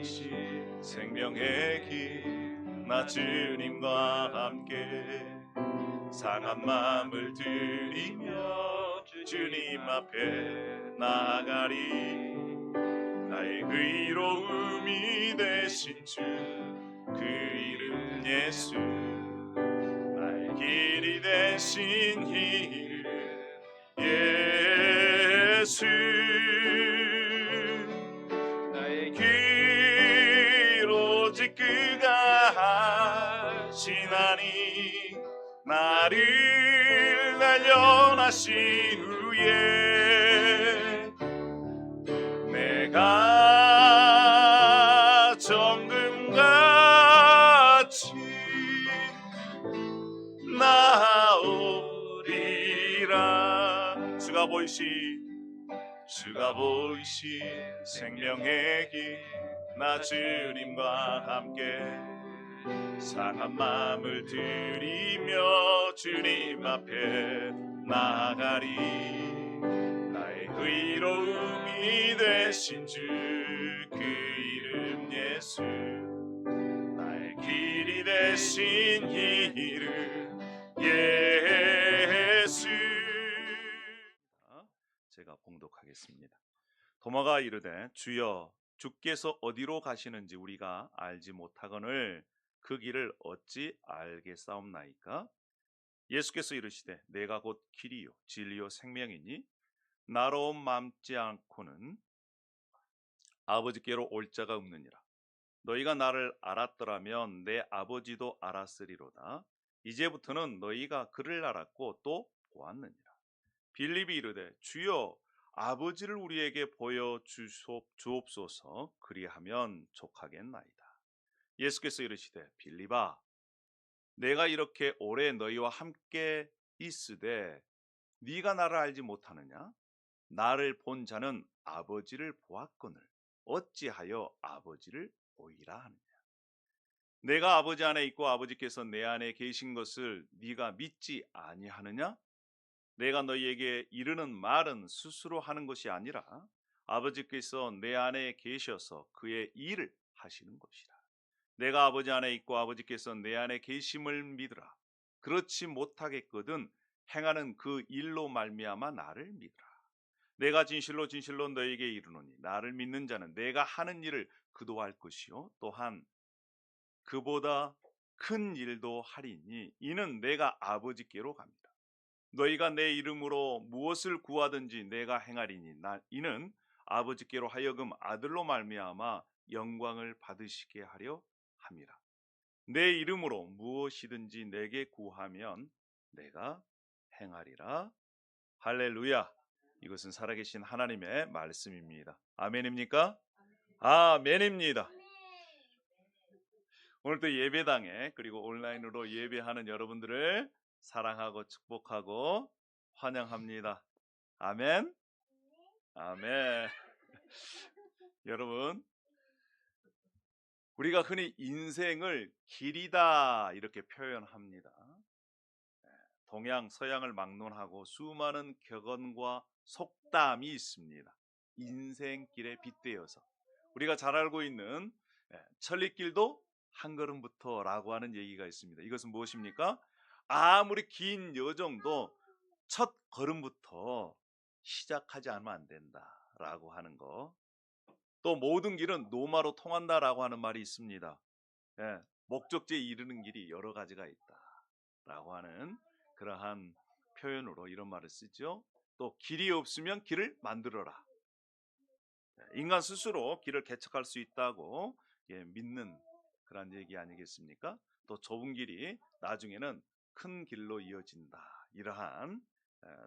보이신 생명의 길 나 주님과 함께 상한 마음을 들이며 주님 앞에 나아가리. 나의 의로움이 되신 주 그 이름 예수 나의 길이 되신 이름 예수 나의 길 오직 그가 하시나니 나를 단련하신 후에 내가 정금같이 나오리라. 주가 보이신 생명의 길 나 주님과 함께 상한 마음을 들이며 주님 앞에 나아가리. 나의 의로움이 되신 주 그 이름 예수 나의 길이 되신 이름 예수. 제가 봉독하겠습니다. 도마가 이르되 주여 주께서 어디로 가시는지 우리가 알지 못하거늘 그 길을 어찌 알겠사옵나이까? 예수께서 이르시되 내가 곧 길이요 진리요 생명이니 나로 맘지 않고는 아버지께로 올 자가 없느니라. 너희가 나를 알았더라면 내 아버지도 알았으리로다. 이제부터는 너희가 그를 알았고 또 보았느니라. 빌립이 이르되 주여 아버지를 우리에게 보여 주옵소서. 그리하면 족하겠나이다. 예수께서 이르시되 빌립아 내가 이렇게 오래 너희와 함께 있으되 네가 나를 알지 못하느냐? 나를 본 자는 아버지를 보았거늘 어찌하여 아버지를 보이라 하느냐? 내가 아버지 안에 있고 아버지께서 내 안에 계신 것을 네가 믿지 아니하느냐? 내가 너희에게 이르는 말은 스스로 하는 것이 아니라 아버지께서 내 안에 계셔서 그의 일을 하시는 것이라. 내가 아버지 안에 있고 아버지께서 내 안에 계심을 믿으라. 그렇지 못하겠거든 행하는 그 일로 말미암아 나를 믿으라. 내가 진실로 진실로 너희에게 이르노니 나를 믿는 자는 내가 하는 일을 그도 할 것이요 또한 그보다 큰 일도 하리니 이는 내가 아버지께로 갑니다. 너희가 내 이름으로 무엇을 구하든지 내가 행하리니 이는 아버지께로 하여금 아들로 말미암아 영광을 받으시게 하려 함이라. 내 이름으로 무엇이든지 내게 구하면 내가 행하리라. 할렐루야. 이것은 살아계신 하나님의 말씀입니다. 아멘입니까? 아멘입니다. 오늘도 예배당에 그리고 온라인으로 예배하는 여러분들을 사랑하고 축복하고 환영합니다. 아멘. 아멘. 여러분, 우리가 흔히 인생을 길이다 이렇게 표현합니다. 동양, 서양을 막론하고 수많은 격언과 속담이 있습니다. 인생길에 빗대어서 우리가 잘 알고 있는 천리길도 한 걸음부터라고 하는 얘기가 있습니다. 이것은 무엇입니까? 아무리 긴 여정도 첫 걸음부터 시작하지 않으면 안 된다라고 하는 거. 또 모든 길은 노마로 통한다라고 하는 말이 있습니다. 목적지에 이르는 길이 여러 가지가 있다라고 하는 그러한 표현으로 이런 말을 쓰죠. 또 길이 없으면 길을 만들어라. 인간 스스로 길을 개척할 수 있다고 믿는 그런 얘기 아니겠습니까? 또 좁은 길이 나중에는 큰 길로 이어진다. 이러한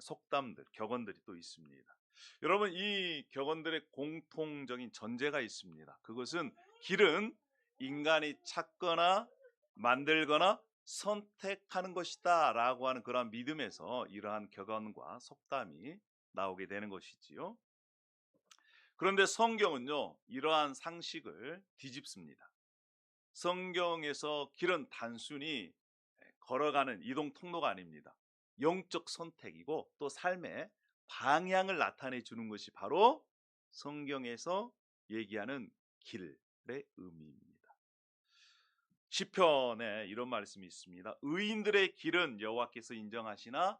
속담들, 격언들이 또 있습니다. 여러분 이 격언들의 공통적인 전제가 있습니다. 그것은 길은 인간이 찾거나 만들거나 선택하는 것이다 라고 하는 그러한 믿음에서 이러한 격언과 속담이 나오게 되는 것이지요. 그런데 성경은요 이러한 상식을 뒤집습니다. 성경에서 길은 단순히 걸어가는 이동 통로가 아닙니다. 영적 선택이고 또 삶의 방향을 나타내 주는 것이 바로 성경에서 얘기하는 길, 의미입니다. 시편에 이런 말씀이 있습니다. 의인들의 길은 여호와께서 인정하시나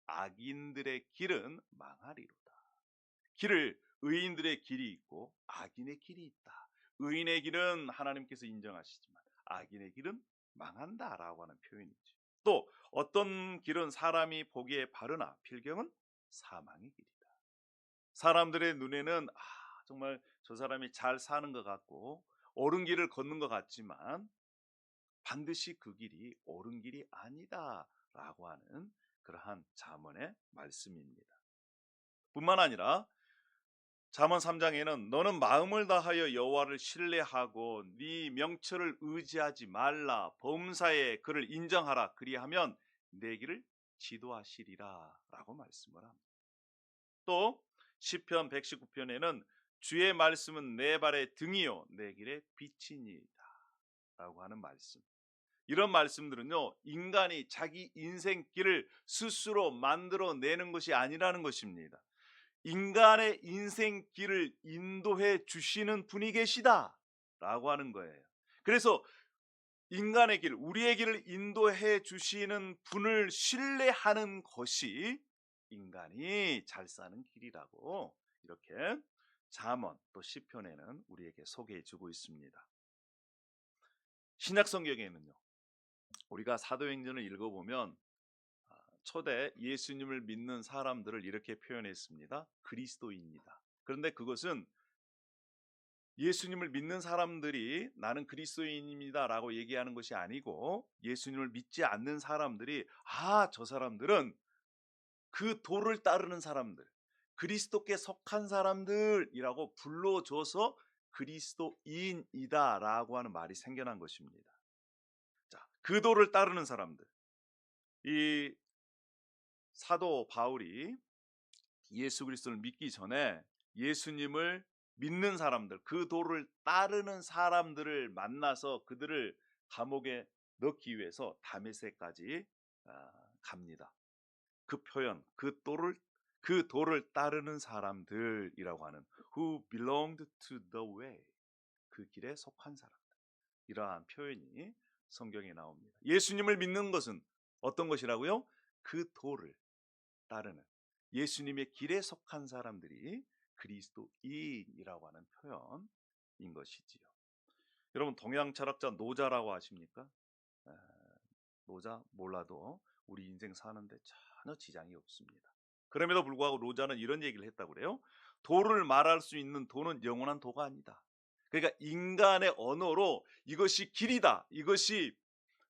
악인들의 길은 망하리로다. 길을 의인들의 길이 있고 악인의 길이 있다. 의인의 길은 하나님께서 인정하시지만 악인의 길은 망한다라고 하는 표현이죠. 또 어떤 길은 사람이 보기에 바르나 필경은 사망의 길이다. 사람들의 눈에는 정말 저 사람이 잘 사는 것 같고 옳은 길을 걷는 것 같지만 반드시 그 길이 옳은 길이 아니다라고 하는 그러한 잠언의 말씀입니다. 뿐만 아니라 잠언 3장에는 너는 마음을 다하여 여호와를 신뢰하고 네 명철을 의지하지 말라. 범사에 그를 인정하라. 그리하면 내 길을 지도하시리라라고 말씀을 합니다. 또 시편 119편에는 주의 말씀은 내 발의 등이요 내 길의 빛이니이다라고 하는 말씀. 이런 말씀들은요, 인간이 자기 인생 길을 스스로 만들어내는 것이 아니라는 것입니다. 인간의 인생 길을 인도해 주시는 분이 계시다라고 하는 거예요. 그래서 인간의 길, 우리의 길을 인도해 주시는 분을 신뢰하는 것이 인간이 잘 사는 길이라고 이렇게 잠언 또 시편에는 우리에게 소개해 주고 있습니다. 신약 성경에는요, 우리가 사도행전을 읽어보면 초대 예수님을 믿는 사람들을 이렇게 표현했습니다. 그리스도인이다. 그런데 그것은 예수님을 믿는 사람들이 나는 그리스도인입니다 라고 얘기하는 것이 아니고 예수님을 믿지 않는 사람들이 저 사람들은 그 도를 따르는 사람들, 그리스도께 속한 사람들이라고 불러줘서 그리스도인이다 라고 하는 말이 생겨난 것입니다. 자, 그 도를 따르는 사람들, 이 사도 바울이 예수 그리스도를 믿기 전에 예수님을 믿는 사람들, 그 도를 따르는 사람들을 만나서 그들을 감옥에 넣기 위해서 다메섹까지 갑니다. 그 표현, 그 도를 따르는 사람들이라고 하는 who belonged to the way, 그 길에 속한 사람들, 이러한 표현이 성경에 나옵니다. 예수님을 믿는 것은 어떤 것이라고요? 그 도를 따르는 예수님의 길에 속한 사람들이 그리스도인이라고 하는 표현인 것이지요. 여러분, 동양 철학자 노자라고 아십니까? 노자 몰라도 우리 인생 사는데 전혀 지장이 없습니다. 그럼에도 불구하고 노자는 이런 얘기를 했다고 그래요. 도를 말할 수 있는 도는 영원한 도가 아니다. 그러니까 인간의 언어로 이것이 길이다, 이것이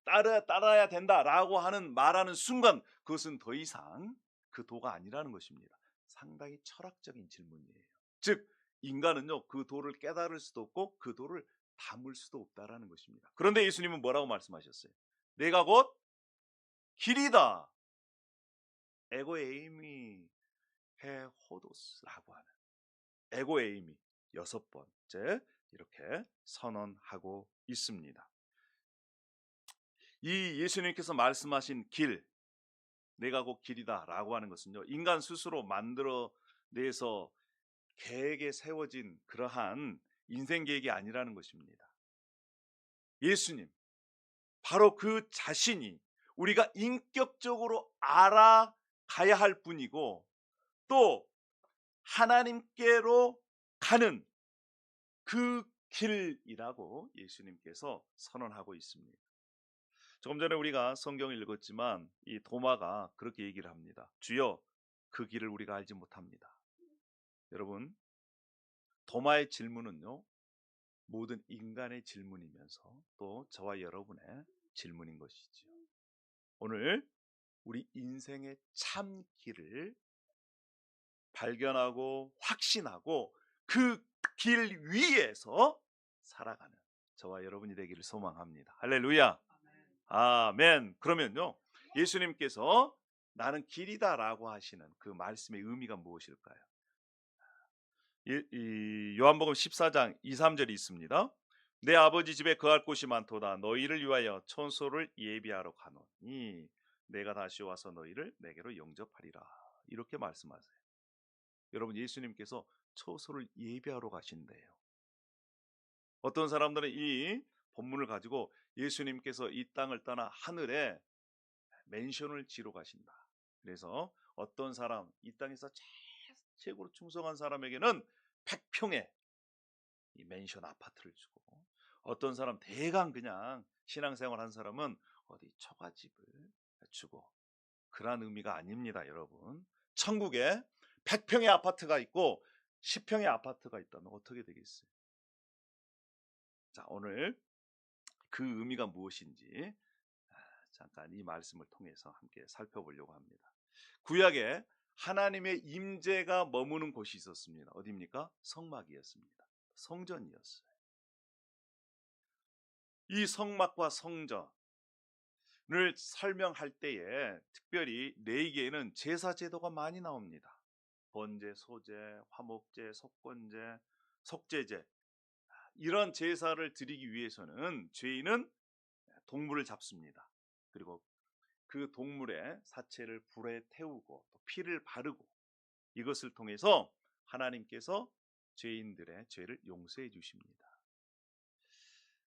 따라야 된다라고 하는 말하는 순간 그것은 더 이상 그 도가 아니라는 것입니다. 상당히 철학적인 질문이에요. 즉 인간은요, 그 도를 깨달을 수도 없고 그 도를 담을 수도 없다라는 것입니다. 그런데 예수님은 뭐라고 말씀하셨어요? 내가 곧 길이다. 에고 에이미 해 호도스라고 하는 에고 에이미 6번째 이렇게 선언하고 있습니다. 이 예수님께서 말씀하신 길, 내가 곧 길이다라고 하는 것은요, 인간 스스로 만들어내서 계획에 세워진 그러한 인생 계획이 아니라는 것입니다. 예수님, 바로 그 자신이 우리가 인격적으로 알아가야 할 분이고 또 하나님께로 가는 그 길이라고 예수님께서 선언하고 있습니다. 조금 전에 우리가 성경을 읽었지만 이 도마가 그렇게 얘기를 합니다. 주여, 그 길을 우리가 알지 못합니다. 여러분, 도마의 질문은요, 모든 인간의 질문이면서 또 저와 여러분의 질문인 것이지요. 오늘 우리 인생의 참 길을 발견하고 확신하고 그 길 위에서 살아가는 저와 여러분이 되기를 소망합니다. 할렐루야. 아멘. 그러면요, 예수님께서 나는 길이다라고 하시는 그 말씀의 의미가 무엇일까요? 이 요한복음 14장 2, 3절이 있습니다. 내 아버지 집에 거할 곳이 많도다. 너희를 위하여 처소를 예비하러 가노니 내가 다시 와서 너희를 내게로 영접하리라. 이렇게 말씀하세요. 여러분, 예수님께서 처소를 예비하러 가신대요. 어떤 사람들은 이 본문을 가지고 예수님께서 이 땅을 떠나 하늘에 맨션을 지러 가신다. 그래서 어떤 사람, 이 땅에서 최고로 충성한 사람에게는 100평의 이 맨션 아파트를 주고, 어떤 사람 대강 그냥 신앙생활 한 사람은 어디 처가집을 주고, 그런 의미가 아닙니다, 여러분. 천국에 100평의 아파트가 있고 10평의 아파트가 있다면 어떻게 되겠어요? 자, 오늘 그 의미가 무엇인지 잠깐 이 말씀을 통해서 함께 살펴보려고 합니다. 구약에 하나님의 임재가 머무는 곳이 있었습니다. 어디입니까? 성막이었습니다. 성전이었어요. 이 성막과 성전을 설명할 때에 특별히 레위기에는 제사 제도가 많이 나옵니다. 번제, 소제, 화목제, 속건제, 속죄제, 이런 제사를 드리기 위해서는 죄인은 동물을 잡습니다. 그리고 그 동물의 사체를 불에 태우고 또 피를 바르고, 이것을 통해서 하나님께서 죄인들의 죄를 용서해 주십니다.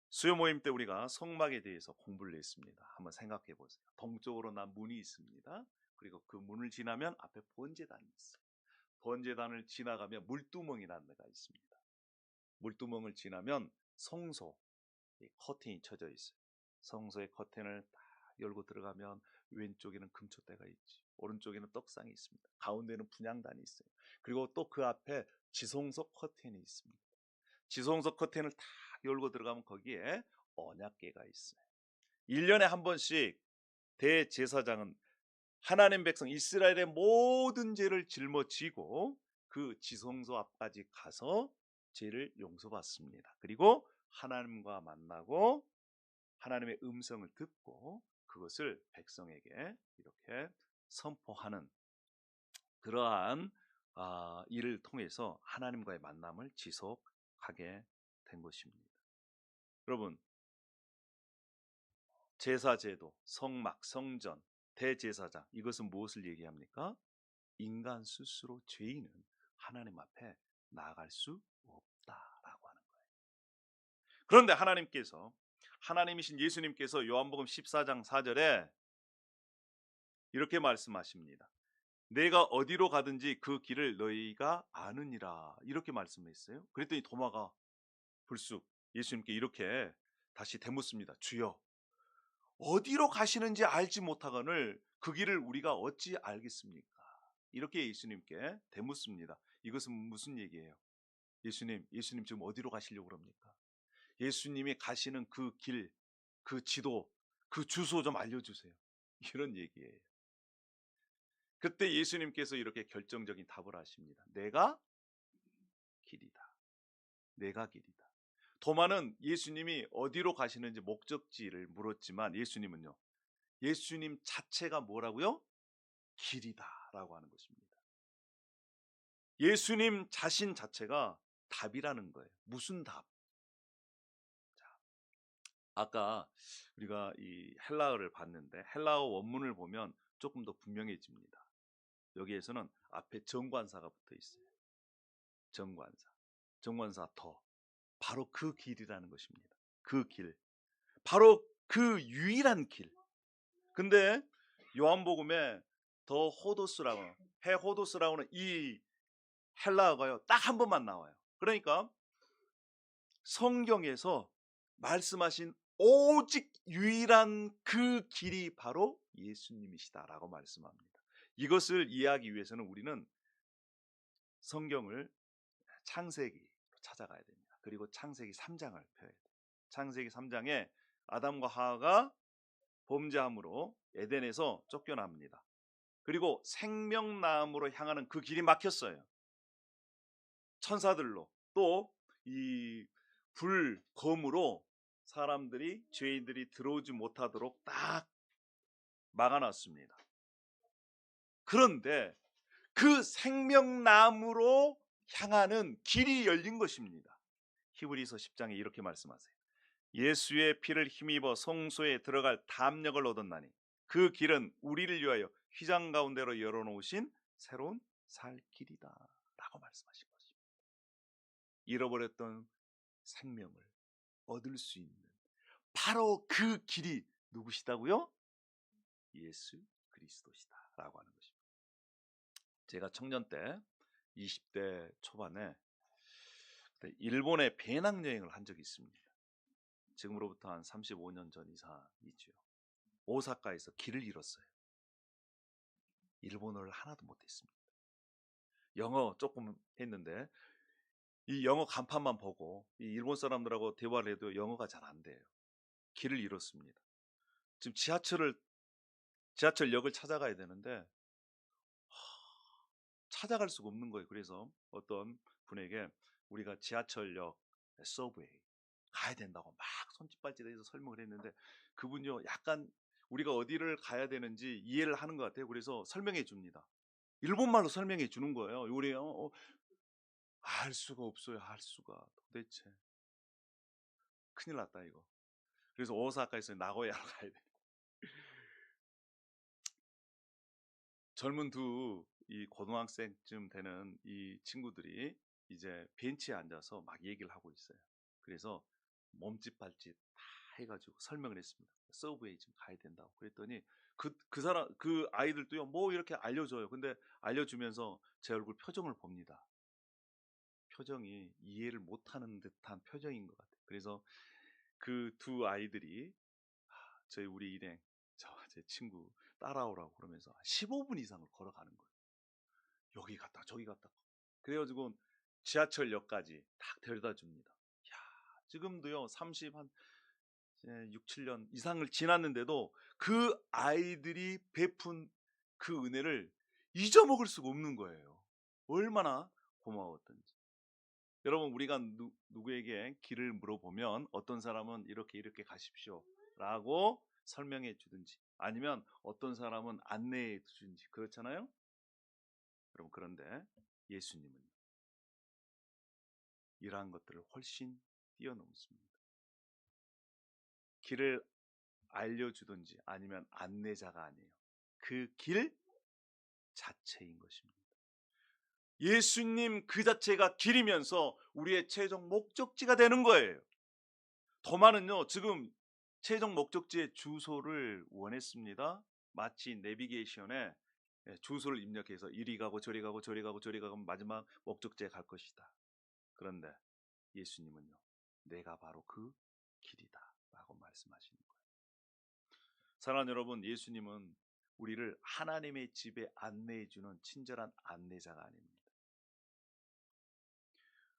수요 모임 때 우리가 성막에 대해서 공부를 했습니다. 한번 생각해 보세요. 동쪽으로 난 문이 있습니다. 그리고 그 문을 지나면 앞에 번제단이 있어요. 번제단을 지나가면 물두멍이라는 데가 있습니다. 물두멍을 지나면 성소, 커튼이 쳐져 있어요. 성소의 커튼을 딱 열고 들어가면 왼쪽에는 금초대가 있지, 오른쪽에는 떡상이 있습니다. 가운데는 분향단이 있어요. 그리고 또 그 앞에 지성소 커튼이 있습니다. 지성소 커튼을 딱 열고 들어가면 거기에 언약궤가 있어요. 1년에 한 번씩 대제사장은 하나님 백성 이스라엘의 모든 죄를 짊어지고 그 지성소 앞까지 가서 죄를 용서받습니다. 그리고 하나님과 만나고 하나님의 음성을 듣고 그것을 백성에게 이렇게 선포하는 그러한 일을 통해서 하나님과의 만남을 지속하게 된 것입니다. 여러분, 제사제도, 성막, 성전, 대제사장, 이것은 무엇을 얘기합니까? 인간 스스로 죄인은 하나님 앞에 나아갈 수 없다라고 하는 거예요. 그런데 하나님이신 예수님께서 요한복음 14장 4절에 이렇게 말씀하십니다. 내가 어디로 가든지 그 길을 너희가 아느니라, 이렇게 말씀했어요. 그랬더니 도마가 불쑥 예수님께 이렇게 다시 되묻습니다. 주여, 어디로 가시는지 알지 못하거늘 그 길을 우리가 어찌 알겠습니까? 이렇게 예수님께 되묻습니다. 이것은 무슨 얘기예요? 예수님 지금 어디로 가시려고 그럽니까? 예수님이 가시는 그 길, 그 지도, 그 주소 좀 알려주세요. 이런 얘기예요. 그때 예수님께서 이렇게 결정적인 답을 하십니다. 내가 길이다. 내가 길이다. 도마는 예수님이 어디로 가시는지 목적지를 물었지만 예수님은요, 예수님 자체가 뭐라고요? 길이다라고 하는 것입니다. 예수님 자신 자체가 답이라는 거예요. 무슨 답? 자, 아까 우리가 이 헬라어를 봤는데 헬라어 원문을 보면 조금 더 분명해집니다. 여기에서는 앞에 정관사가 붙어 있어요. 정관사 더, 바로 그 길이라는 것입니다. 그 길, 바로 그 유일한 길. 근데 요한복음에 더 호도스라고, 헤호도스라고는 이 헬라어가요 딱 한 번만 나와요. 그러니까 성경에서 말씀하신 오직 유일한 그 길이 바로 예수님이시다라고 말씀합니다. 이것을 이해하기 위해서는 우리는 성경을 창세기로 찾아가야 됩니다. 그리고 창세기 3장을 펴야 돼요. 창세기 3장에 아담과 하와가 범죄함으로 에덴에서 쫓겨납니다. 그리고 생명나무로 향하는 그 길이 막혔어요. 천사들로, 또 이 불검으로 사람들이, 죄인들이 들어오지 못하도록 딱 막아놨습니다. 그런데 그 생명나무로 향하는 길이 열린 것입니다. 히브리서 10장에 이렇게 말씀하세요. 예수의 피를 힘입어 성소에 들어갈 담력을 얻었나니 그 길은 우리를 위하여 휘장 가운데로 열어놓으신 새로운 살 길이다 라고 말씀하신 것입니다. 잃어버렸던 생명을 얻을 수 있는 바로 그 길이 누구시다고요? 예수 그리스도시다라고 하는 것입니다. 제가 청년 때 20대 초반에 일본에 배낭여행을 한 적이 있습니다. 지금으로부터 한 35년 전 이상이죠. 오사카에서 길을 잃었어요. 일본어를 하나도 못했습니다. 영어 조금 했는데 이 영어 간판만 보고 이 일본 사람들하고 대화를 해도 영어가 잘 안 돼요. 길을 잃었습니다. 지금 지하철역을 찾아가야 되는데 찾아갈 수가 없는 거예요. 그래서 어떤 분에게 우리가 지하철역 서브웨이 가야 된다고 막 손짓발짓해서 설명을 했는데 그분요 약간 우리가 어디를 가야 되는지 이해를 하는 것 같아요. 그래서 설명해 줍니다. 일본말로 설명해 주는 거예요. 우리 알 수가 없어요. 알 수가 도대체 큰일 났다 이거. 그래서 오사카에서 나고야로 가야 돼. 젊은 이 고등학생쯤 되는 이 친구들이 이제 벤치에 앉아서 막 얘기를 하고 있어요. 그래서 몸짓 발짓 다 해가지고 설명을 했습니다. 서브웨이 지금 가야 된다고. 그랬더니 그 아이들도요 뭐 이렇게 알려줘요. 근데 알려주면서 제 얼굴 표정을 봅니다. 표정이 이해를 못하는 듯한 표정인 것 같아요. 그래서 그 두 아이들이 우리 일행 제 친구 따라오라고 그러면서 15분 이상을 걸어가는 거예요. 여기 갔다 저기 갔다. 그래가지고 지하철역까지 딱 데려다 줍니다. 야, 지금도요 30한 6, 7년 이상을 지났는데도 그 아이들이 베푼 그 은혜를 잊어먹을 수가 없는 거예요. 얼마나 고마웠던지. 여러분 우리가 누구에게 길을 물어보면 어떤 사람은 이렇게 가십시오 라고 설명해 주든지 아니면 어떤 사람은 안내해 주든지 그렇잖아요. 여러분 그런데 예수님은요 이러한 것들을 훨씬 뛰어넘습니다. 길을 알려주든지 아니면 안내자가 아니에요. 그 길 자체인 것입니다. 예수님 그 자체가 길이면서 우리의 최종 목적지가 되는 거예요. 도마는요 지금 최종 목적지의 주소를 원했습니다. 마치 내비게이션에 주소를 입력해서 이리 가고 저리 가고 저리 가고 저리 가고 마지막 목적지에 갈 것이다. 그런데 예수님은요 내가 바로 그 길이다 라고 말씀하시는 거예요. 사랑하는 여러분, 예수님은 우리를 하나님의 집에 안내해 주는 친절한 안내자가 아닙니다.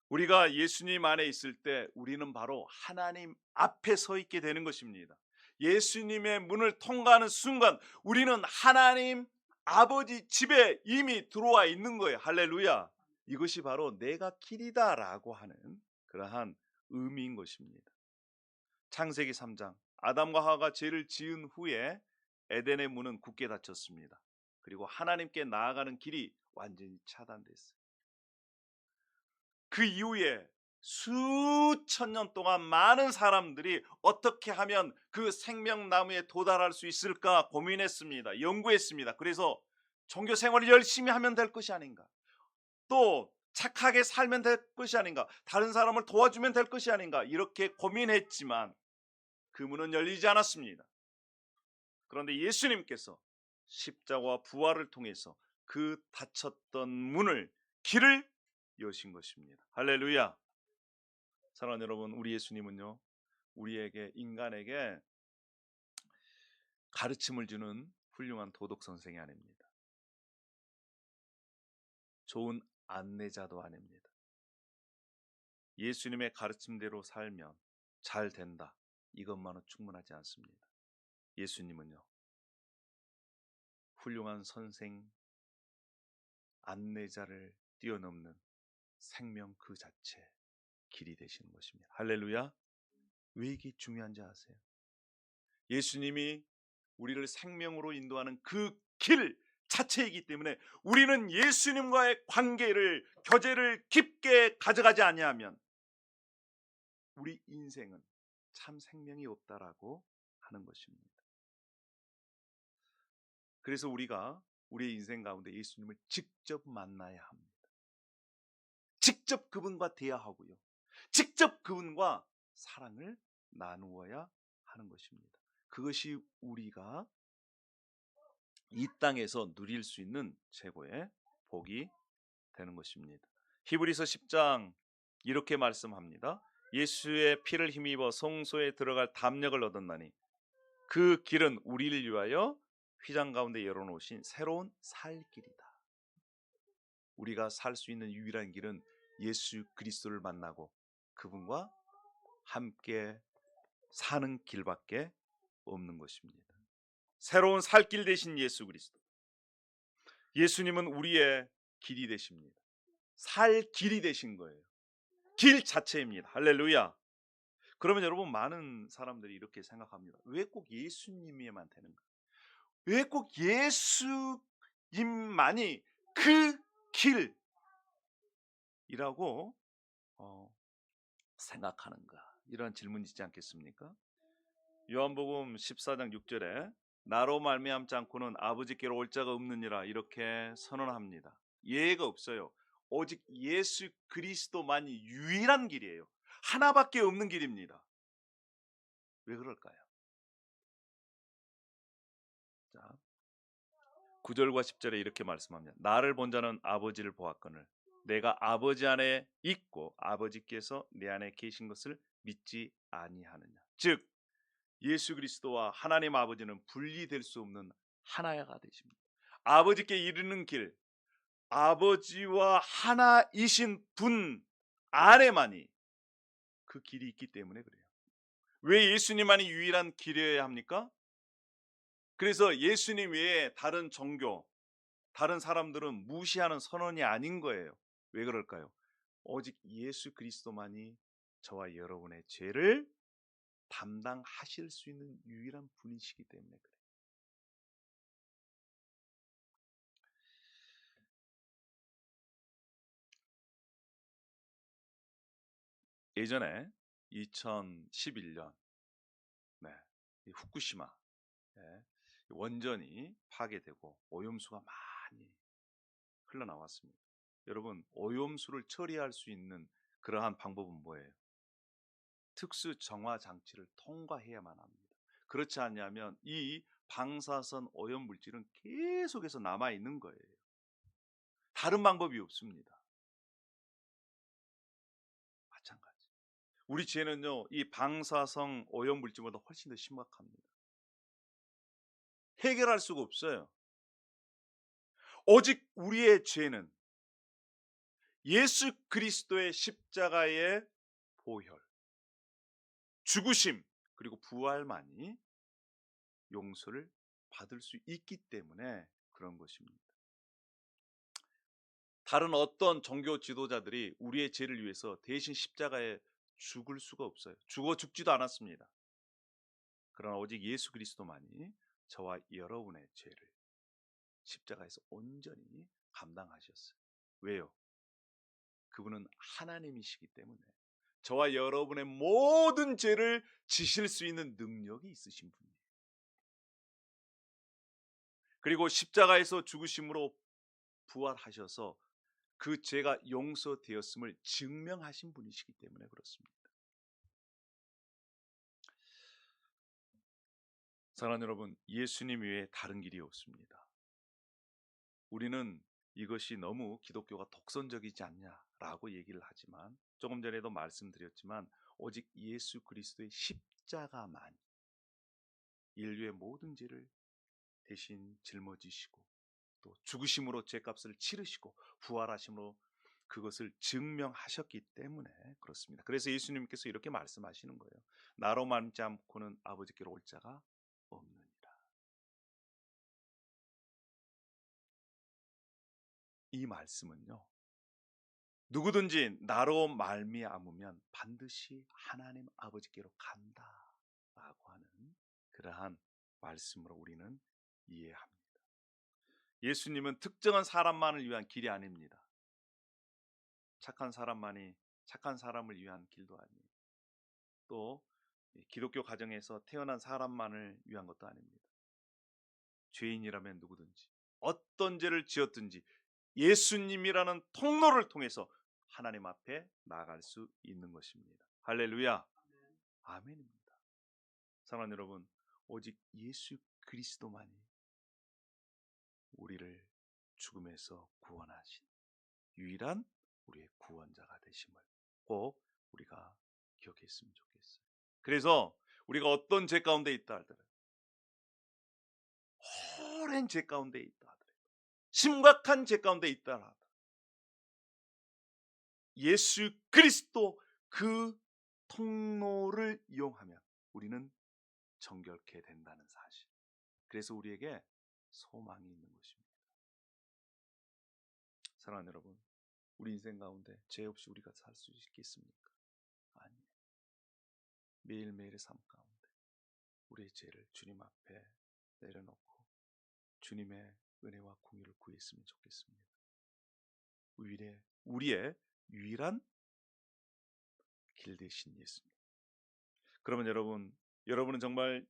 우리가 예수님 안에 있을 때 우리는 바로 하나님 앞에 서 있게 되는 것입니다. 예수님의 문을 통과하는 순간 우리는 하나님 아버지 집에 이미 들어와 있는 거예요. 할렐루야. 이것이 바로 내가 길이다 라고 하는 그러한 의미인 것입니다. 창세기 3장 아담과 하와가 죄를 지은 후에 에덴의 문은 굳게 닫혔습니다. 그리고 하나님께 나아가는 길이 완전히 차단됐어요. 그 이후에 수천 년 동안 많은 사람들이 어떻게 하면 그 생명나무에 도달할 수 있을까 고민했습니다. 연구했습니다. 그래서 종교 생활을 열심히 하면 될 것이 아닌가, 또 착하게 살면 될 것이 아닌가, 다른 사람을 도와주면 될 것이 아닌가 이렇게 고민했지만 그 문은 열리지 않았습니다. 그런데 예수님께서 십자가와 부활을 통해서 그 닫혔던 문을 길을 여신 것입니다. 할렐루야. 사랑하는 여러분, 우리 예수님은요 우리에게 인간에게 가르침을 주는 훌륭한 도덕 선생이 아닙니다. 좋은 안내자도 아닙니다. 예수님의 가르침대로 살면 잘 된다 이것만은 충분하지 않습니다. 예수님은요 훌륭한 선생, 안내자를 뛰어넘는 생명 그 자체 길이 되시는 것입니다. 할렐루야. 왜 이게 중요한지 아세요? 예수님이 우리를 생명으로 인도하는 그 길 자체이기 때문에 우리는 예수님과의 관계를, 교제를 깊게 가져가지 아니하면 우리 인생은 참 생명이 없다라고 하는 것입니다. 그래서 우리가 우리의 인생 가운데 예수님을 직접 만나야 합니다. 직접 그분과 대화하고요, 직접 그분과 사랑을 나누어야 하는 것입니다. 그것이 우리가 이 땅에서 누릴 수 있는 최고의 복이 되는 것입니다. 히브리서 10장 이렇게 말씀합니다. 예수의 피를 힘입어 성소에 들어갈 담력을 얻었나니 그 길은 우리를 위하여 휘장 가운데 열어놓으신 새로운 살 길이다. 우리가 살 수 있는 유일한 길은 예수 그리스도를 만나고 그분과 함께 사는 길밖에 없는 것입니다. 새로운 살 길 되신 예수 그리스도. 예수님은 우리의 길이 되십니다. 살 길이 되신 거예요. 길 자체입니다. 할렐루야. 그러면 여러분, 많은 사람들이 이렇게 생각합니다. 왜 꼭 예수님이만 되는가? 왜 꼭 예수님만이 그 길이라고 생각하는가? 이런 질문이 있지 않겠습니까? 요한복음 14장 6절에 나로 말미암지 않고는 아버지께로 올 자가 없느니라 이렇게 선언합니다. 예가 없어요. 오직 예수 그리스도만이 유일한 길이에요. 하나밖에 없는 길입니다. 왜 그럴까요? 자, 9절과 10절에 이렇게 말씀합니다. 나를 본 자는 아버지를 보았거늘 내가 아버지 안에 있고 아버지께서 내 안에 계신 것을 믿지 아니하느냐. 즉 예수 그리스도와 하나님 아버지는 분리될 수 없는 하나가 되십니다. 아버지께 이르는 길, 아버지와 하나이신 분 안에만이 그 길이 있기 때문에 그래요. 왜 예수님만이 유일한 길이어야 합니까? 그래서 예수님 외에 다른 종교, 다른 사람들은 무시하는 선언이 아닌 거예요. 왜 그럴까요? 오직 예수 그리스도만이 저와 여러분의 죄를 담당하실 수 있는 유일한 분이시기 때문에 그래요. 예전에 2011년 후쿠시마 원전이 파괴되고 오염수가 많이 흘러나왔습니다. 여러분, 오염수를 처리할 수 있는 그러한 방법은 뭐예요? 특수 정화 장치를 통과해야만 합니다. 그렇지 않냐면 이 방사선 오염 물질은 계속해서 남아 있는 거예요. 다른 방법이 없습니다. 마찬가지. 우리 죄는요, 이 방사성 오염 물질보다 훨씬 더 심각합니다. 해결할 수가 없어요. 오직 우리의 죄는 예수 그리스도의 십자가의 보혈, 죽으심, 그리고 부활만이 용서를 받을 수 있기 때문에 그런 것입니다. 다른 어떤 종교 지도자들이 우리의 죄를 위해서 대신 십자가에 죽을 수가 없어요. 죽지도 않았습니다. 그러나 오직 예수 그리스도만이 저와 여러분의 죄를 십자가에서 온전히 감당하셨어요. 왜요? 그분은 하나님이시기 때문에 저와 여러분의 모든 죄를 지실 수 있는 능력이 있으신 분이에요. 그리고 십자가에서 죽으심으로 부활하셔서 그 죄가 용서되었음을 증명하신 분이시기 때문에 그렇습니다. 사랑하는 여러분, 예수님 외에 다른 길이 없습니다. 우리는 이것이 너무 기독교가 독선적이지 않냐라고 얘기를 하지만 조금 전에도 말씀드렸지만 오직 예수 그리스도의 십자가만 인류의 모든 죄를 대신 짊어지시고 또 죽으심으로 죄값을 치르시고 부활하심으로 그것을 증명하셨기 때문에 그렇습니다. 그래서 예수님께서 이렇게 말씀하시는 거예요. 나로 말미암지 않고는 아버지께로 올 자가 없느니라. 이 말씀은요, 누구든지 나로 말미암으면 반드시 하나님 아버지께로 간다라고 하는 그러한 말씀으로 우리는 이해합니다. 예수님은 특정한 사람만을 위한 길이 아닙니다. 착한 사람만이 착한 사람을 위한 길도 아니에요. 또 기독교 가정에서 태어난 사람만을 위한 것도 아닙니다. 죄인이라면 누구든지 어떤 죄를 지었든지 예수님이라는 통로를 통해서 하나님 앞에 나아갈 수 있는 것입니다. 할렐루야. 아멘입니다. 사랑하는 여러분, 오직 예수 그리스도만이 우리를 죽음에서 구원하신 유일한 우리의 구원자가 되심을 꼭 우리가 기억했으면 좋겠어요. 그래서 우리가 어떤 죄 가운데 있다 하더라도, 오랜 죄 가운데 있다 하더라도, 심각한 죄 가운데 있다 하더라도 예수 그리스도 그 통로를 이용하면 우리는 정결케 된다는 사실. 그래서 우리에게 소망이 있는 것입니다. 사랑하는 여러분, 우리 인생 가운데 죄 없이 우리가 살 수 있겠습니까? 아니에요. 매일매일의 삶 가운데 우리의 죄를 주님 앞에 내려놓고 주님의 은혜와 공유를 구했으면 좋겠습니다. 우리의 유일한 길 되신 예수님. 그러면 여러분은 정말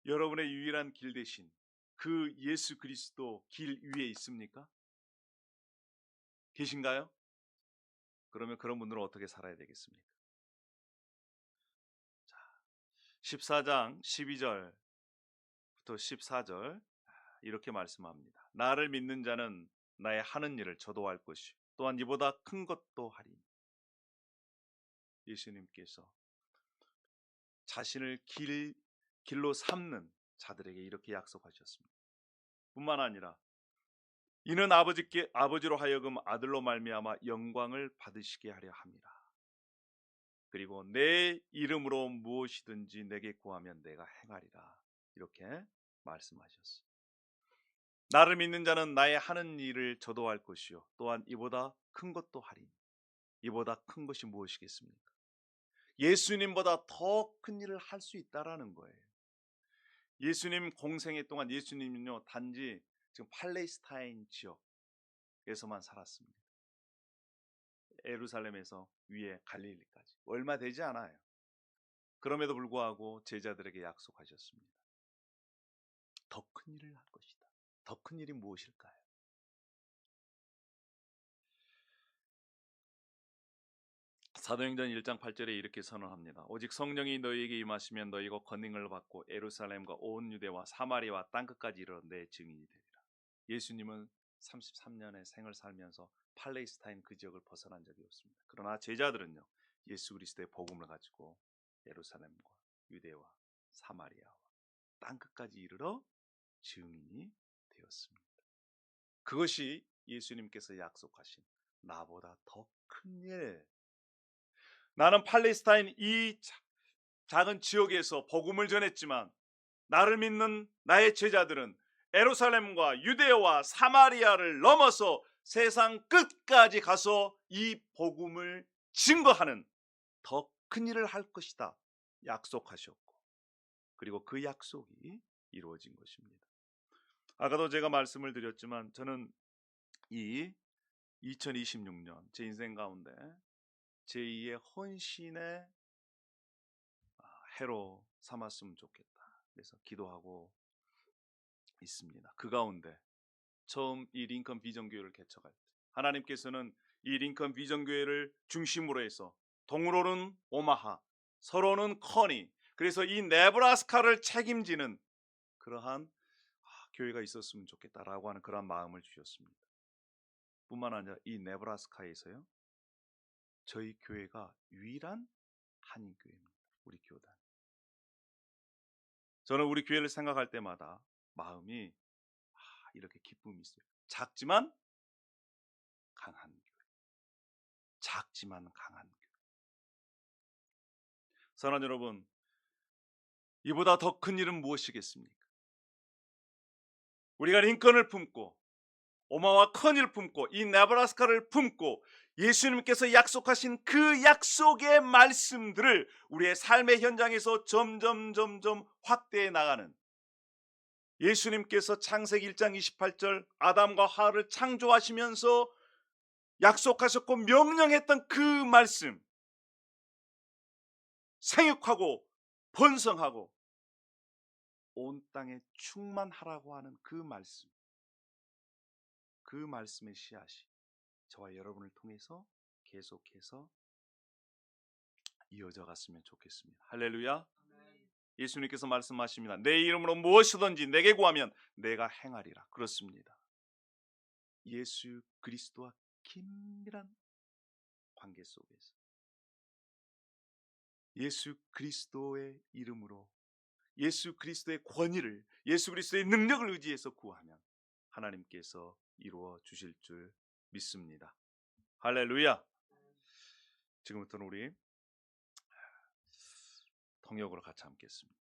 여러분의 유일한 길 되신 그 예수 그리스도 길 위에 있습니까? 계신가요? 그러면 그런 분들은 어떻게 살아야 되겠습니까? 자, 14장 12절부터 14절 이렇게 말씀합니다. 나를 믿는 자는 나의 하는 일을 저도 할 것이요 또한 이보다 큰 것도 하리니. 예수님께서 자신을 길로 삼는 자들에게 이렇게 약속하셨습니다. 뿐만 아니라 이는 아버지로 하여금 아들로 말미암아 영광을 받으시게 하려 함이라. 그리고 내 이름으로 무엇이든지 내게 구하면 내가 행하리라. 이렇게 말씀하셨어요. 나를 믿는 자는 나의 하는 일을 저도 할 것이요 또한 이보다 큰 것도 하리니. 이보다 큰 것이 무엇이겠습니까? 예수님보다 더 큰 일을 할 수 있다라는 거예요. 예수님 공생애 동안 예수님은요 단지 지금 팔레스타인 지역에서만 살았습니다. 예루살렘에서 위에 갈릴리까지 얼마 되지 않아요. 그럼에도 불구하고 제자들에게 약속하셨습니다. 더 큰 일을 할 것이다. 더 큰 일이 무엇일까요? 사도행전 1장 8절에 이렇게 선언합니다. 오직 성령이 너희에게 임하시면 너희가 권능을 받고 예루살렘과 온 유대와 사마리아와 땅끝까지 이르러 내 증인이 되리라. 예수님은 33년의 생을 살면서 팔레스타인 그 지역을 벗어난 적이 없습니다. 그러나 제자들은요 예수 그리스도의 복음을 가지고 예루살렘과 유대와 사마리아와 땅끝까지 이르러 증인이 되었습니다. 그것이 예수님께서 약속하신 나보다 더 큰 일. 나는 팔레스타인 이 작은 지역에서 복음을 전했지만 나를 믿는 나의 제자들은 예루살렘과 유대와 사마리아를 넘어서 세상 끝까지 가서 이 복음을 증거하는 더 큰 일을 할 것이다 약속하셨고, 그리고 그 약속이 이루어진 것입니다. 아까도 제가 말씀을 드렸지만 저는 이 2026년 제 인생 가운데 제2의 헌신의 해로 삼았으면 좋겠다. 그래서 기도하고 있습니다. 그 가운데 처음 이 링컨 비전교회를 개척할 때 하나님께서는 이 링컨 비전교회를 중심으로 해서 동으로는 오마하, 서로는 커니, 그래서 이 네브라스카를 책임지는 그러한 교회가 있었으면 좋겠다라고 하는 그런 마음을 주셨습니다. 뿐만 아니라 이 네브라스카에서요 저희 교회가 유일한 한인교회입니다. 우리 교단. 저는 우리 교회를 생각할 때마다 마음이 이렇게 기쁨이 있어요. 작지만 강한 교회. 작지만 강한 교회. 사랑하는 여러분, 이보다 더 큰 일은 무엇이겠습니까? 우리가 링컨을 품고 오마와 커니를 품고 이 네브라스카를 품고 예수님께서 약속하신 그 약속의 말씀들을 우리의 삶의 현장에서 점점 확대해 나가는, 예수님께서 창세기 1장 28절 아담과 하와를 창조하시면서 약속하셨고 명령했던 그 말씀, 생육하고 번성하고 온 땅에 충만하라고 하는 그 말씀, 그 말씀의 씨앗이 저와 여러분을 통해서 계속해서 이어져 갔으면 좋겠습니다. 할렐루야. 예수님께서 말씀하십니다. 내 이름으로 무엇이든지 내게 구하면 내가 행하리라. 그렇습니다. 예수 그리스도와 긴밀한 관계 속에서 예수 그리스도의 이름으로 예수 그리스도의 권위를 예수 그리스도의 능력을 의지해서 구하면 하나님께서 이루어 주실 줄 믿습니다. 할렐루야. 지금부터는 우리 통역으로 같이 함께했습니다.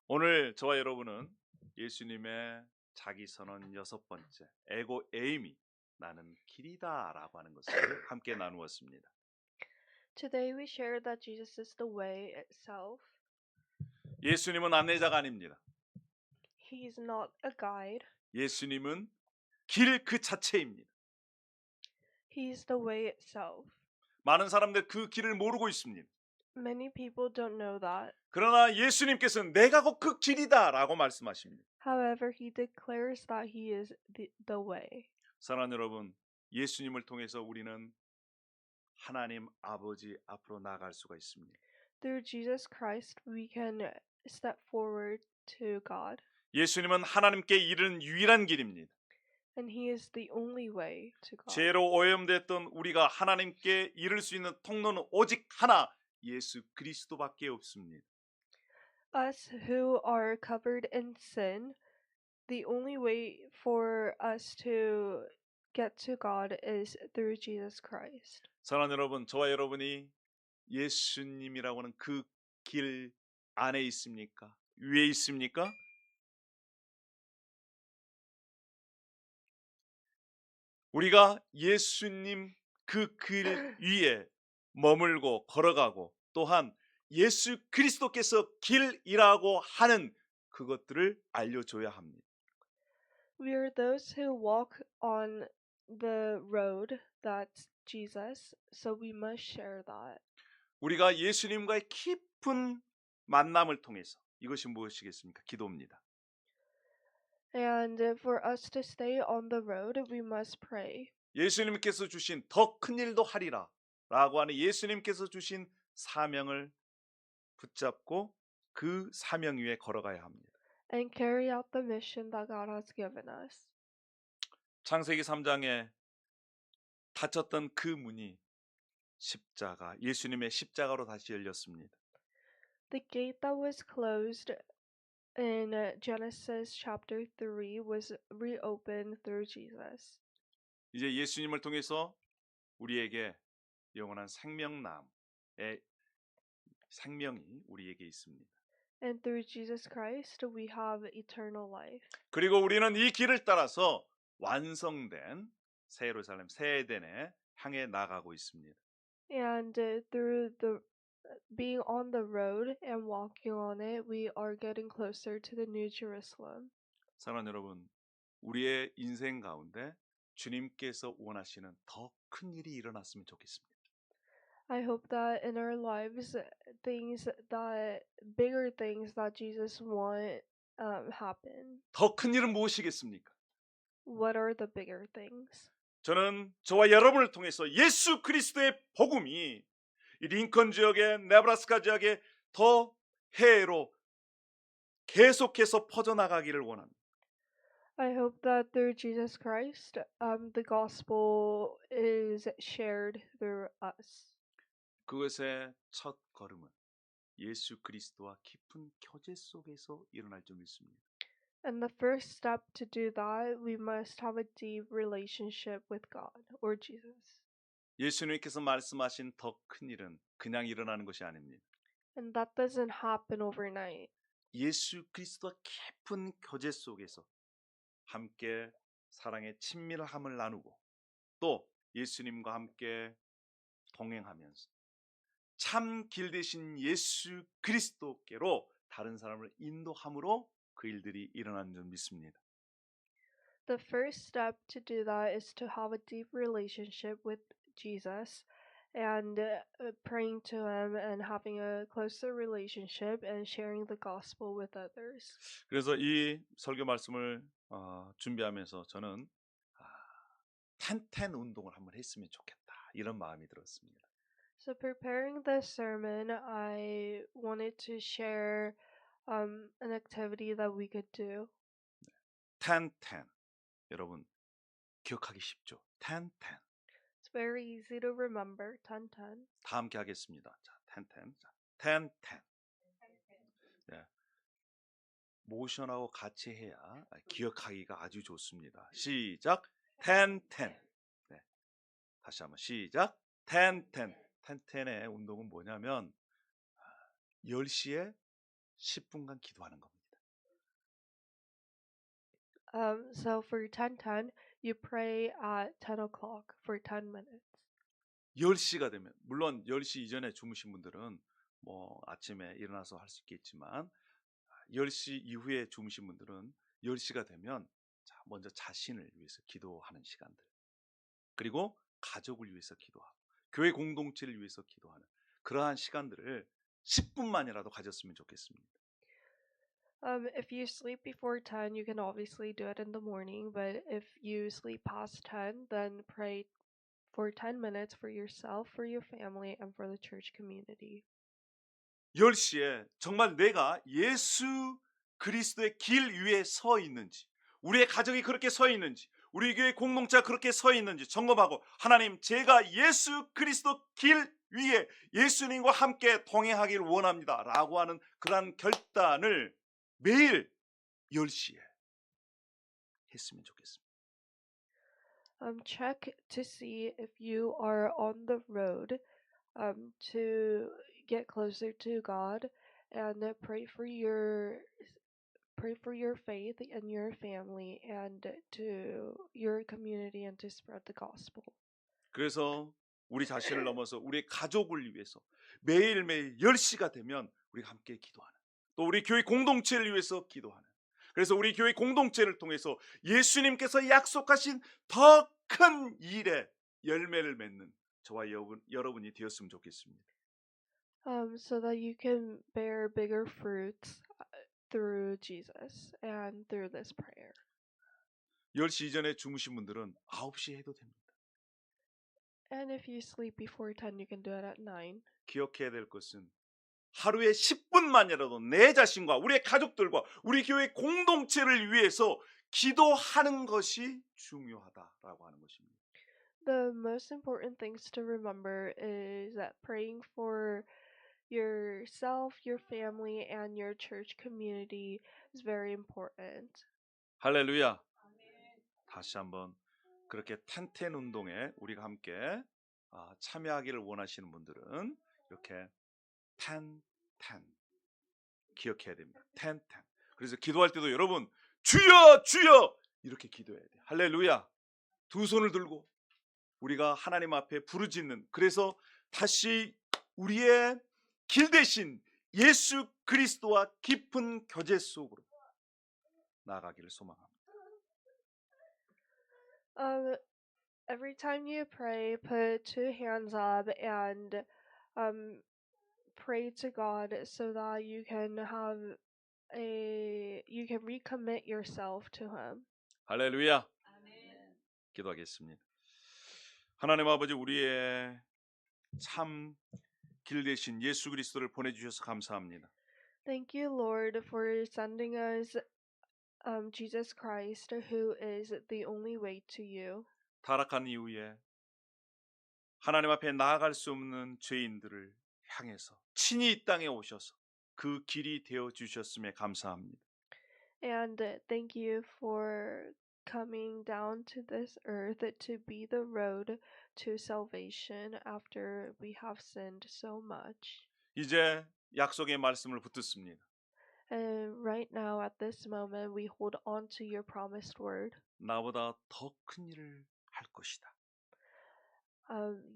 오늘 저와 여러분은 예수님의 자기선언 6번째 에고 에임이 나는 길이다라고 하는 것을 함께 나누었습니다. Today we share that Jesus is the way itself. 예수님은 안내자가 아닙니다. He is not a guide. 예수님은 길 그 자체입니다. He is the way itself. 많은 사람들 그 길을 모르고 있습니다. Many people don't know that. 그러나 예수님께서는 내가 곧 그 길이다라고 말씀하십니다. However, he declares that he is the way. 사랑하는 여러분, 예수님을 통해서 우리는 하나님 아버지 앞으로 나아갈 수가 있습니다. Through Jesus Christ, we can step forward to God. 예수님은 하나님께 이르는 유일한 길입니다. And he is the only way to God. 죄로 오염됐던 우리가 하나님께 이를 수 있는 통로는 오직 하나, 예수 그리스도밖에 없습니다. Us who are covered in sin, the only way for us to get to God is through Jesus Christ. 사랑하는 여러분, 저와 여러분이 예수님이라고 하는 그 길 안에 있습니까? 위에 있습니까? 우리가 예수님 그 길 위에 머물고 걸어가고 또한 예수 그리스도께서 길이라고 하는 그것들을 알려줘야 합니다. We are those who walk on the road that's Jesus, so we must share that. 우리가 예수님과의 깊은 만남을 통해서 이것이 무엇이겠습니까? 기도입니다. And for us to stay on the road, we must pray. 예수님께서 주신 더 큰 일도 하리라 라고 하는 예수님께서 주신 사명을 붙잡고 그 사명 위에 걸어가야 합니다. And carry out the mission that God has given us. 창세기 3장에 닫혔던 그 문이 십자가, 예수님의 십자가로 다시 열렸습니다. The gate that was closed in Genesis chapter 3 was reopened through Jesus. 이제 예수님을 통해서 우리에게 영원한 생명남의 생명이 우리에게 있습니다. And through Jesus Christ, we have eternal life. 그리고 우리는 이 길을 따라서 완성된 새 예루살렘, 새 에덴에 향해 나가고 있습니다. And through the being on the road and walking on it, we are getting closer to the New Jerusalem. 사랑하는 여러분, 우리의 인생 가운데 주님께서 원하시는 더 큰 일이 일어났으면 좋겠습니다. I hope that in our lives, bigger things that Jesus want happen. 더 큰 일은 무엇이겠습니까? What are the bigger things? 저는 저와 여러분을 통해서 예수 그리스도의 복음이 이 링컨 지역에 네브라스카 지역에 더 해외로 계속해서 퍼져나가기를 원합니다. I hope that through Jesus Christ, the gospel is shared through us. 그것의 첫 걸음은 예수 그리스도와 깊은 교제 속에서 일어날 줄 믿습니다. And the first step to do that, we must have a deep relationship with God or Jesus. 예수님께서 말씀하신 더 큰 일은 그냥 일어나는 것이 아닙니다. And that doesn't happen overnight. 예수 그리스도와 깊은 교제 속에서 함께 사랑의 친밀함을 나누고 또 예수님과 함께 동행하면서 참 길 되신 예수 그리스도께로 다른 사람을 인도함으로 그 일들이 일어나는 줄 믿습니다. The first step to do that is to have a deep relationship with Jesus and praying to Him and having a closer relationship and sharing the gospel with others. 그래서 이 설교 말씀을 준비하면서 저는 10-10 운동을 한번 했으면 좋겠다 이런 마음이 들었습니다. So preparing this sermon, I wanted to share an activity that we could do. 10, 10. 여러분 기억하기 쉽죠? 10, 10. It's very easy to remember. 10, 10. 다 함께 하겠습니다. 자, 10, 10. 자, 10, 10. 네. 모션하고 같이 해야 기억하기가 아주 좋습니다. 시작. 10, 10. 네. 다시 한번 시작. 10, 10. 10, 10의 운동은 뭐냐면 10시에 10분간 기도하는 겁니다. So for 10, 10, you pray at 10 o'clock for 10 minutes. 10시가 되면 물론 10시 이전에 주무신 분들은 뭐 아침에 일어나서 할 수 있겠지만 10시 이후에 주무신 분들은 10시가 되면 먼저 자신을 위해서 기도하는 시간들, 그리고 가족을 위해서 기도하고 교회 공동체를 위해서 기도하는 그러한 시간들을 10분만이라도 가졌으면 좋겠습니다. If you sleep before 10, you can obviously do it in the morning, but if you sleep past 10, then pray for 10 minutes for yourself, for your family, and for the church community. 10시에 정말 내가 예수 그리스도의 길 위에 서 있는지, 우리의 가정이 그렇게 서 있는지, 우리 교회 공동체가 그렇게 서 있는지 점검하고, 하나님, 제가 예수 그리스도 길 위에 예수님과 함께 동행하기를 원합니다 라고 하는 그러한 결단을 매일 10시에 했으면 좋겠습니다. Check to see if you are on the road to get closer to God, and pray for your faith and your family and to your community and to spread the gospel. 그래서 우리 자신을 넘어서 우리 가족을 위해서 매일매일 10시가 되면 우리가 함께 기도하는, 또 우리 교회 공동체를 위해서 기도하는, 그래서 우리 교회 공동체를 통해서 예수님께서 약속하신 더 큰 일의 열매를 맺는 저와 여러분이 되었으면 좋겠습니다. So that you can bear bigger fruits through Jesus and through this prayer. 10시 이전에 주무신 분들은 9시에 해도 됩니다. And if you sleep before 10, you can do it at 9. 기억해야 될 것은 하루에 10분만이라도 내 자신과 우리의 가족들과 우리 교회 공동체를 위해서 기도하는 것이 중요하다라고 하는 것입니다. The most important things to remember is that praying for yourself, your family, and your church community is very important. 할렐루야. 다시 한번 그렇게 텐텐 운동에 우리가 함께 참여하기를 원하시는 분들은 이렇게 텐텐 기억해야 됩니다. 텐텐. 그래서 기도할 때도 여러분 주여 주여 이렇게 기도해야 돼요. 할렐루야. 두 손을 들고 우리가 하나님 앞에 부르짖는, 그래서 다시 우리의 길 대신 예수 그리스도와 깊은 교제 속으로 나아가기를 소망합니다. Every time you pray, put two hands up and pray to God so that you can recommit yourself to Him. 할렐루야. 기도하겠습니다. 하나님 아버지, 우리의 참 길 대신 예수 그리스도를 보내주셔서 감사합니다. Thank you, Lord, for sending us Jesus Christ, who is the only way to you. 타락한 이후에 하나님 앞에 나아갈 수 없는 죄인들을 향해서 친히 이 땅에 오셔서 그 길이 되어 주셨음에 감사합니다. And thank you for coming down to this earth to be the road to salvation after we have sinned so much. 이제 약속의 말씀을 붙듭니다. And right now, at this moment, we hold on to your promised word. 나보다 더 큰 일을 할 것이다.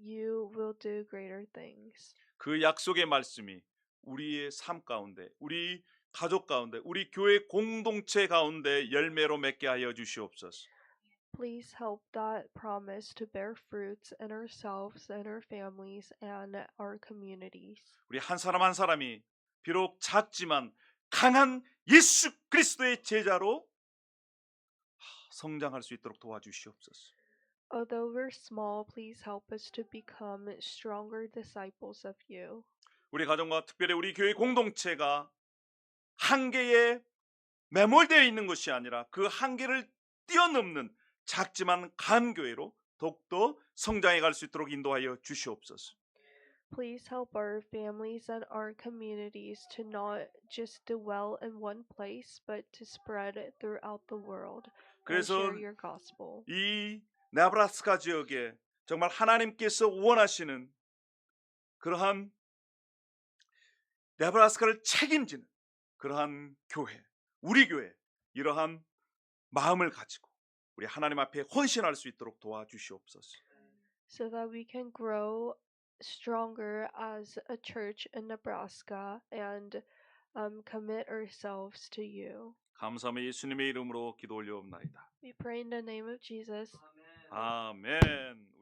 You will do greater things. 그 약속의 말씀이 우리의 삶 가운데, 우리 가족 가운데, 우리 교회 공동체 가운데 열매로 맺게 하여 주시옵소서. Please help that promise to bear fruits in ourselves and our families and our communities. 우리 한 사람 한 사람이 비록 작지만 강한 예수 그리스도의 제자로 성장할 수 있도록 도와주시옵소서. Although we're small, please help us to become stronger disciples of you. 우리 가정과 특별히 우리 교회 공동체가 한계에 매몰되어 있는 것이 아니라 그 한계를 뛰어넘는 작지만 간 교회로 더욱더 성장해 갈 수 있도록 인도하여 주시옵소서. Please help our families and our communities to not just dwell in one place, but to spread it throughout the world and 그래서 share your gospel. 이 네브라스카 지역에 정말 하나님께서 원하시는 그러한 네브라스카를 책임지는 그러한 교회, 우리 교회 이러한 마음을 가지고 우리 하나님 앞에 헌신할 수 있도록 도와주시옵소서. So that we can grow stronger as a church in Nebraska and commit ourselves to you. 감사함의 예수님의 이름으로 기도 올려옵나이다. We pray in the name of Jesus. 아멘.